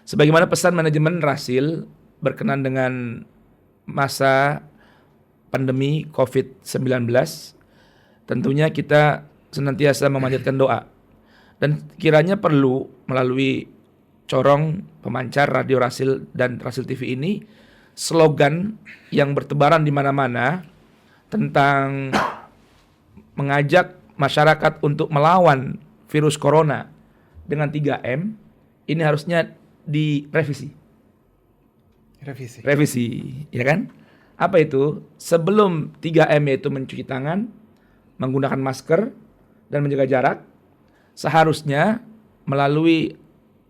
Sebagaimana pesan manajemen Rasil berkenan dengan masa pandemi COVID-19, tentunya kita senantiasa memanjatkan doa. Dan kiranya perlu melalui corong pemancar Radio Rasil dan Rasil TV ini slogan yang bertebaran di mana-mana tentang mengajak masyarakat untuk melawan virus corona dengan 3M ini harusnya direvisi. Revisi, ya kan? Apa itu? Sebelum 3M yaitu mencuci tangan, menggunakan masker dan menjaga jarak, seharusnya melalui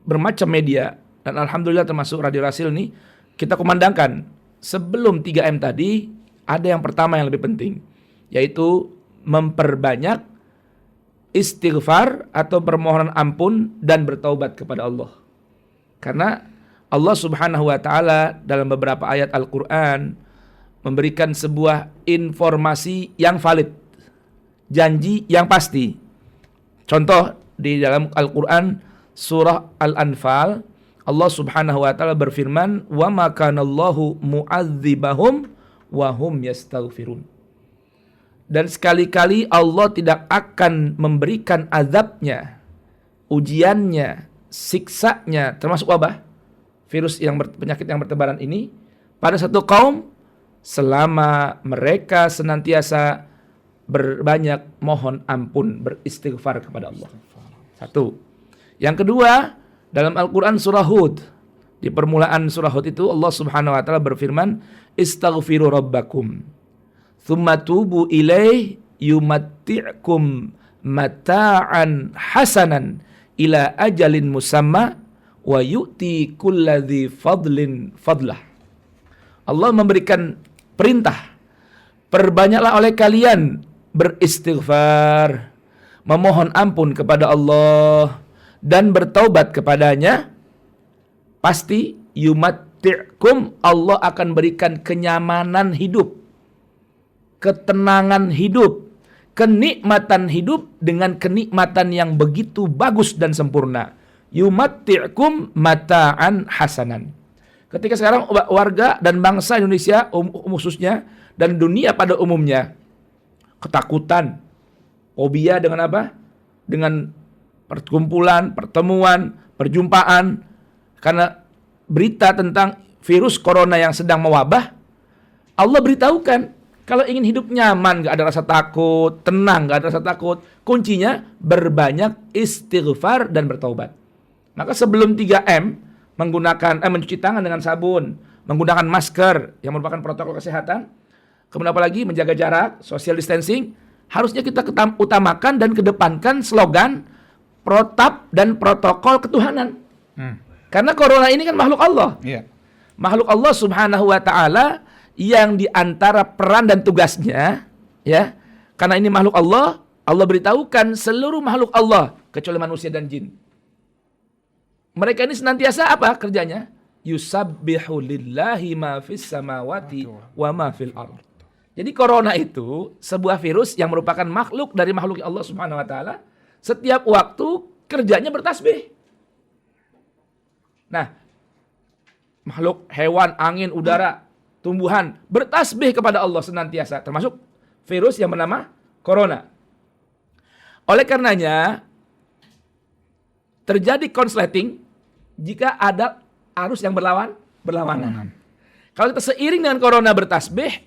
bermacam media dan alhamdulillah termasuk Radio Rasil ini kita kumandangkan sebelum 3M tadi ada yang pertama yang lebih penting, yaitu memperbanyak istighfar atau permohonan ampun dan bertaubat kepada Allah. Karena Allah Subhanahu wa taala dalam beberapa ayat Al-Qur'an memberikan sebuah informasi yang valid, janji yang pasti. Contoh di dalam Al-Qur'an surah Al-Anfal, Allah Subhanahu wa taala berfirman, "Wa ma kanallahu mu'adzibahum wa hum yastaghfirun." Dan sekali-kali Allah tidak akan memberikan azabnya, ujiannya, siksanya, termasuk wabah, virus yang penyakit yang bertebaran ini pada satu kaum selama mereka senantiasa berbanyak mohon ampun, beristighfar kepada Allah. Satu. Yang kedua, dalam Al-Quran surah Hud, di permulaan surah Hud itu Allah Subhanahu wa taala berfirman, "Istaghfiru rabbakum tsumma tubu ilaih yumatti'kum mata'an hasanan ila ajalin musamma wa yu'ti kulladzi fadlin fadlah." Allah memberikan perintah, perbanyaklah oleh kalian beristighfar, memohon ampun kepada Allah dan bertaubat kepadanya, pasti yumatti'kum, Allah akan berikan kenyamanan hidup, ketenangan hidup, kenikmatan hidup dengan kenikmatan yang begitu bagus dan sempurna. Yumatti'kum mata'an hasanan. Ketika sekarang warga dan bangsa Indonesia khususnya dan dunia pada umumnya ketakutan, fobia dengan apa? Dengan perkumpulan, pertemuan, perjumpaan karena berita tentang virus corona yang sedang mewabah. Allah beritahukan, kalau ingin hidup nyaman, gak ada rasa takut, tenang, gak ada rasa takut, kuncinya berbanyak istighfar dan bertaubat. Maka sebelum 3M mencuci tangan dengan sabun, menggunakan masker yang merupakan protokol kesehatan, kemudian apalagi menjaga jarak, social distancing, harusnya kita utamakan dan kedepankan slogan protap dan protokol ketuhanan. Karena corona ini kan makhluk Allah. Makhluk Allah Subhanahu wa taala yang diantara peran dan tugasnya, ya, karena ini makhluk Allah, Allah beritahukan seluruh makhluk Allah kecuali manusia dan jin. Mereka ini senantiasa apa kerjanya? Yusabbihu lillahi ma fis samawati wa ma fil ardh. Jadi corona itu sebuah virus yang merupakan makhluk dari makhluk Allah Subhanahu wa taala. Setiap waktu kerjanya bertasbih. Nah, makhluk hewan, angin, udara, tumbuhan bertasbih kepada Allah senantiasa, termasuk virus yang bernama corona. Oleh karenanya terjadi konsleting jika ada arus yang berlawanan. Kalau kita seiring dengan corona bertasbih,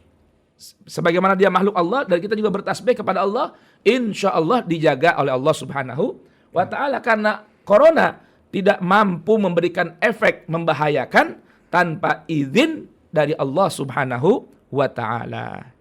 sebagaimana dia makhluk Allah dan kita juga bertasbih kepada Allah, insya Allah dijaga oleh Allah Subhanahu wa taala, karena corona tidak mampu memberikan efek membahayakan tanpa izin dari Allah Subhanahu wa taala.